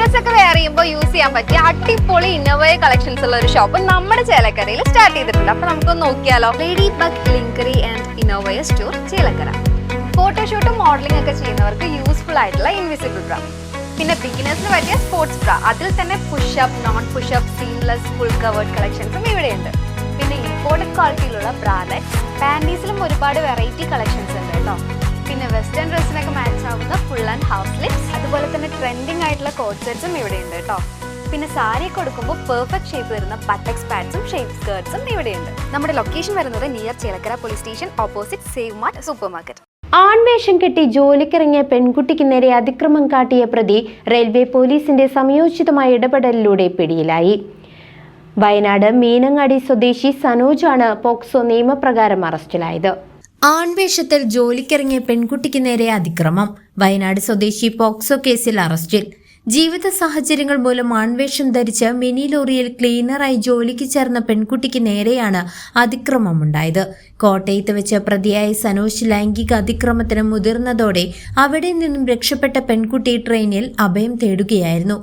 Office ഒക്കെ wear ചെയ്യുമ്പോൾ use ചെയ്യാൻ പറ്റിയ അടിപൊളി ഇന്നോവയ കളക്ഷൻസ് ഉള്ള ഒരു ഷോപ്പ് നമ്മുടെ ചേലക്കരയിൽ സ്റ്റാർട്ട് ചെയ്തിട്ടുണ്ട്. അപ്പൊ നമുക്കൊന്ന് നോക്കിയാലോ. Lady bug lingerie and innerwear store Chelakkara. ഫോട്ടോഷൂട്ടും മോഡലിംഗ് ഒക്കെ ചെയ്യുന്നവർക്ക് യൂസ്ഫുൾ ആയിട്ടുള്ള ഇൻവിസിബിൾ ബ്രാ, പിന്നെ ബിഗിനേഴ്സിന് പറ്റിയ സ്പോർട്സ് ബ്രാ, അതിൽ തന്നെ pushup, non pushup, seamless, full covered കളക്ഷൻസും ഇവിടെയുണ്ട്. പിന്നെ ഇമ്പോർട്ടഡ് ക്വാളിറ്റിയിലുള്ള ബ്രാലെറ്റ്സ്, പാൻറ്റീസിലും ഒരുപാട് വെറൈറ്റി കളക്ഷൻസ് ഉണ്ട് കേട്ടോ. പിന്നെ വെസ്റ്റേൺ ഡ്രസ്സിനൊക്കെ മാച്ച് ആവുന്ന ഫുൾ ആൻഡ് ഹാഫ് സ്ലിപ്സ്, അതുപോലെ തന്നെ ട്രെൻഡിങ് ആയിട്ടുള്ള കോട്ട് സെറ്റ്സും ഇവിടെയുണ്ട് കേട്ടോ. പിന്നെ സാരി കൊടുക്കുമ്പോൾ പെർഫെക്റ്റ് ഷേപ്പ് വരുന്ന ബട്ടക്സ് പാഡ്സും ഷേപ്പ് സ്കേർട്സും ഇവിടെയുണ്ട്. നമ്മുടെ ലൊക്കേഷൻ വരുന്നത് near Chelakkara police station, opposite Save Mart super market. ആൺവേഷം കെട്ടി ജോലിക്കിറങ്ങിയ പെൺകുട്ടിക്ക് നേരെ അതിക്രമം കാട്ടിയ പ്രതി റെയിൽവേ പോലീസിന്റെ സംയോജിതമായ ഇടപെടലിലൂടെ പിടിയിലായി. വയനാട് മീനങ്ങാടി സ്വദേശി സനോജാണ് പോക്സോ നിയമപ്രകാരം അറസ്റ്റിലായത്. ആൺവേഷത്തിൽ ജോലിക്കിറങ്ങിയ പെൺകുട്ടിക്ക് നേരെ അതിക്രമം. വയനാട് സ്വദേശി പോക്സോ കേസിൽ അറസ്റ്റിൽ. ജീവിത സാഹചര്യങ്ങൾ മൂലം ആൺവേഷം ധരിച്ച് മിനി ലോറിയിൽ ക്ലീനറായി ജോലിക്ക് ചേർന്ന പെൺകുട്ടിക്ക് നേരെയാണ് അതിക്രമമുണ്ടായത്. കോട്ടയത്ത് വെച്ച് പ്രതിയായ സനോജ് ലൈംഗിക അതിക്രമത്തിന് മുതിർന്നതോടെ അവിടെ നിന്നും രക്ഷപ്പെട്ട പെൺകുട്ടി ട്രെയിനിൽ അഭയം തേടുകയായിരുന്നു.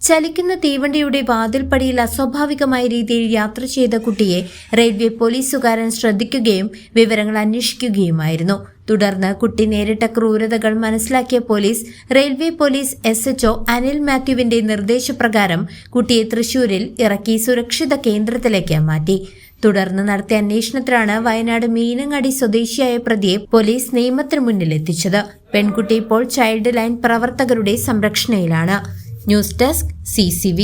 ചലിക്കുന്ന തീവണ്ടിയുടെ വാതിൽപ്പടിയിൽ അസ്വാഭാവികമായ രീതിയിൽ യാത്ര ചെയ്ത കുട്ടിയെ റെയിൽവേ പോലീസുകാരൻ ശ്രദ്ധിക്കുകയും വിവരങ്ങൾ അന്വേഷിക്കുകയുമായിരുന്നു. തുടർന്ന് കുട്ടി നേരിട്ട ക്രൂരതകൾ മനസ്സിലാക്കിയ police railway police SHO Anil മാത്യുവിന്റെ നിർദ്ദേശപ്രകാരം കുട്ടിയെ തൃശൂരിൽ ഇറക്കി സുരക്ഷിത കേന്ദ്രത്തിലേക്ക് മാറ്റി. തുടർന്ന് നടത്തിയ അന്വേഷണത്തിലാണ് വയനാട് മീനങ്ങാടി സ്വദേശിയായ പ്രതിയെ പോലീസ് നിയമത്തിന് മുന്നിലെത്തിച്ചത്. പെൺകുട്ടി ഇപ്പോൾ ചൈൽഡ് ലൈൻ പ്രവർത്തകരുടെ സംരക്ഷണയിലാണ്. News desk CCV.